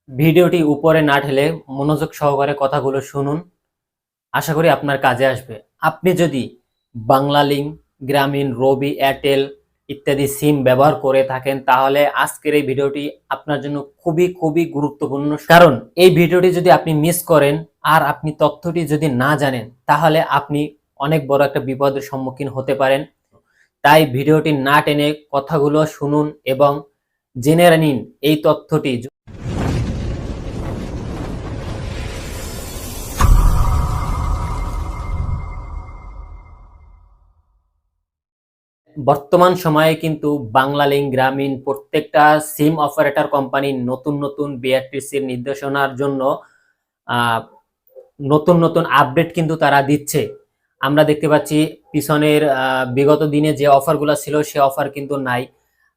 ভিডিওটি উপরে না ঠেলে মনোযোগ সহকারে কথাগুলো শুনুন। আশা করি আপনার কাজে আসবে। আপনি যদি বাংলালিংক, গ্রামীণ, রবি, এয়ারটেল ইত্যাদি সিম ব্যবহার করে থাকেন তাহলে আজকের এই ভিডিওটি আপনার জন্য খুবই খুবই গুরুত্বপূর্ণ। কারণ এই ভিডিওটি যদি আপনি মিস করেন আর আপনি তথ্যটি যদি না জানেন তাহলে আপনি অনেক বড় একটা বিপদের সম্মুখীন হতে পারেন। তাই ভিডিওটি না টেনে কথাগুলো শুনুন এবং জেনে নিন এই তথ্যটি। বর্তমান সময়ে কিন্তু বাংলালিংক, গ্রামীণ প্রত্যেকটা সিম অপারেটর কোম্পানি নতুন নতুন বিআরটিসির নির্দেশনার জন্য নতুন নতুন আপডেট কিন্তু তারা দিচ্ছে। আমরা দেখতে পাচ্ছি পিছনের বিগত দিনে যে অফারগুলো ছিল সে অফার কিন্তু নাই।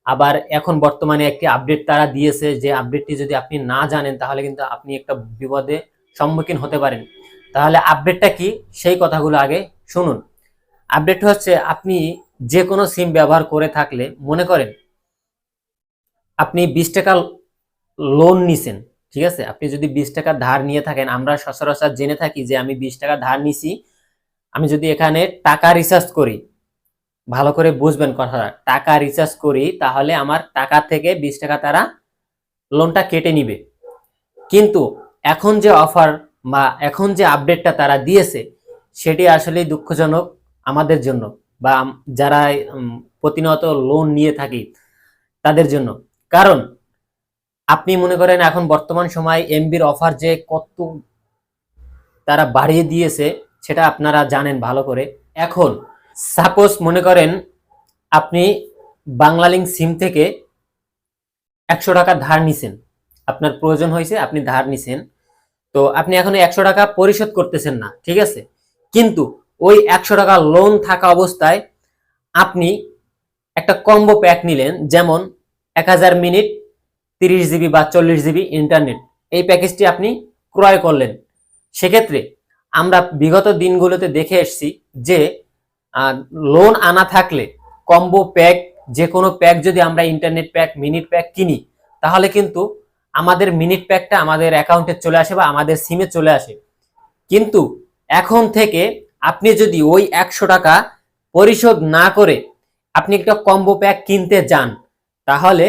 আবার এখন বর্তমানে একটি আপডেট তারা দিয়েছে, যে আপডেটটি যদি আপনি না জানেন তাহলে কিন্তু আপনি একটা বিপদে সম্মুখীন হতে পারেন। তাহলে আপডেটটা কি সেই কথাগুলো আগে শুনুন। আপডেট হচ্ছে, আপনি যে কোনো সিম ব্যবহার করে থাকলে, মনে করেন আপনি 20 টাকা লোন নিছেন, ঠিক আছে? আপনি যদি 20 টাকা ধার নিয়ে থাকেন, আমরা সচরাচর জেনে থাকি যে আমি 20 টাকা ধার নিছি, আমি যদি এখানে টাকা রিচার্জ করি, ভালো করে বুঝবেন কথাটা, টাকা রিচার্জ করি তাহলে আমার টাকা থেকে 20 টাকা তারা লোনটা কেটে নিবে। কিন্তু এখন যে অফার বা এখন যে আপডেটটা তারা দিয়েছে সেটি আসলে দুঃখজনক আমাদের জন্য, বা যারা প্রতিনিয়ত লোন নিয়ে থাকি তাদের জন্য। কারণ আপনি মনে করেন এখন বর্তমান সময় এমবির অফার যে কত তারা বাড়িয়ে দিয়েছে সেটা আপনারা জানেন ভালো করে। এখন সাপোজ মনে করেন আপনি বাংলালিংক সিম থেকে 100 টাকা ধার নিছেন, আপনার প্রয়োজন হয়েছে, আপনি ধার নিছেন, তো আপনি এখন 100 টাকা পরিশোধ করতেছেন না, ঠিক আছে? কিন্তু ওই 100 টাকা লোন থাকা অবস্থায় আপনি একটা কম্বো প্যাক নিলেন, যেমন 1000 মিনিট 30 জিবি বা 40 জিবি ইন্টারনেট, এই প্যাকেজটি আপনি ক্রয় করলেন। সেক্ষেত্রে আমরা বিগত দিনগুলোতে দেখে এসেছি যে লোন আনা থাকলে কম্বো প্যাক, যে কোনো প্যাক যদি আমরা ইন্টারনেট প্যাক, মিনিট প্যাক কিনি তাহলে কিন্তু আমাদের মিনিট প্যাকটা আমাদের অ্যাকাউন্টে চলে আসে বা আমাদের সিমে চলে আসে। কিন্তু এখন থেকে আপনি যদি ওই 100 টাকা পরিশোধ না করে আপনি একটা কম্বো প্যাক কিনতে যান তাহলে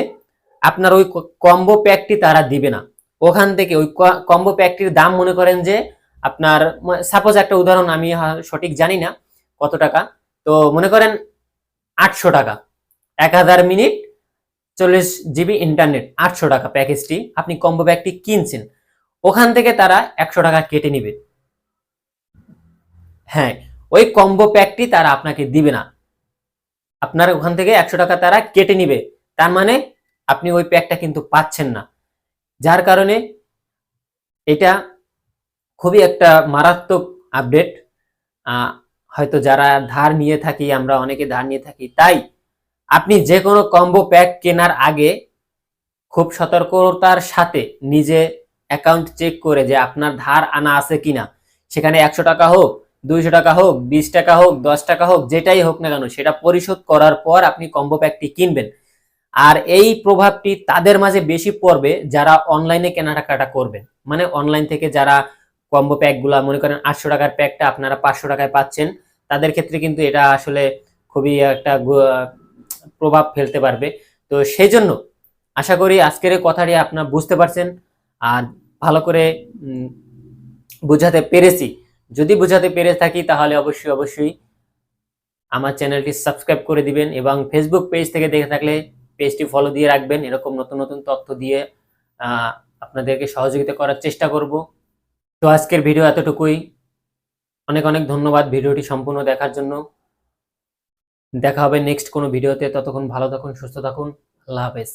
আপনার ওই কম্বো প্যাকটি তারা দিবে না। ওখান থেকে ওই কম্বো প্যাকটির দাম মনে করেন যে আপনার, সাপোজ একটা উদাহরণ, আমি সঠিক জানি না কত টাকা, তো মনে করেন 800 টাকা, 1000 মিনিট 40 জিবি ইন্টারনেট, 800 টাকা প্যাকেজটি আপনি কম্বো প্যাকটি কিনছেন, ওখান থেকে তারা 100 টাকা কেটে নিবে। হ্যাঁ, ওই কম্বো প্যাকটি তারা আপনাকে দিবে না, আপনার ওখান থেকে 100 টাকা তারা কেটে নিবে। তার মানে আপনি ওই প্যাকটা কিন্তু পাচ্ছেন না। যার কারণে এটা খুবই একটা মারাত্মক আপডেট। হয়তো যারা ধার নিয়ে থাকি, আমরা অনেকে ধার নিয়ে থাকি, তাই আপনি যে কোনো কম্বো প্যাক কেনার আগে খুব সতর্কতার সাথে নিজে অ্যাকাউন্ট চেক করে যে আপনার ধার আনা আছে কিনা, সেখানে 100 টাকা হোক, 200 টাকা হোক, 20 টাকা হোক, 10 টাকা হোক, যেটাই হোক না কেন সেটা পরিশোধ করার পর আপনি কম্বো প্যাকটি কিনবেন। আর এই প্রভাবটি তাদের মাঝে বেশি পড়বে যারা অনলাইনে কেনাকাটা করবেন, মানে অনলাইন থেকে যারা কম্বো প্যাকগুলা, মনে করেন 800 টাকার প্যাকটা আপনারা 500 টাকায় পাচ্ছেন, তাদের ক্ষেত্রে কিন্তু এটা আসলে খুবই একটা প্রভাব ফেলতে পারবে। তো সেই জন্য আশা করি আজকের এই কথাটি আপনারা বুঝতে পারছেন আর ভালো করে বুঝাতে পেরেছি। যদি বুঝাতে পেরে থাকি তাহলে অবশ্যই অবশ্যই আমার চ্যানেলটি সাবস্ক্রাইব করে দিবেন এবং ফেসবুক পেজ থেকে দেখে থাকলে পেজটি ফলো দিয়ে রাখবেন। এরকম নতুন নতুন তথ্য দিয়ে আপনাদেরকে সহযোগিতা করার চেষ্টা করব। তো আজকের ভিডিও এতটুকুই। অনেক অনেক ধন্যবাদ ভিডিওটি সম্পূর্ণ দেখার জন্য। দেখা হবে নেক্সট কোনো ভিডিওতে। ততক্ষণ ভালো থাকুন, সুস্থ থাকুন। আল্লাহ হাফেজ।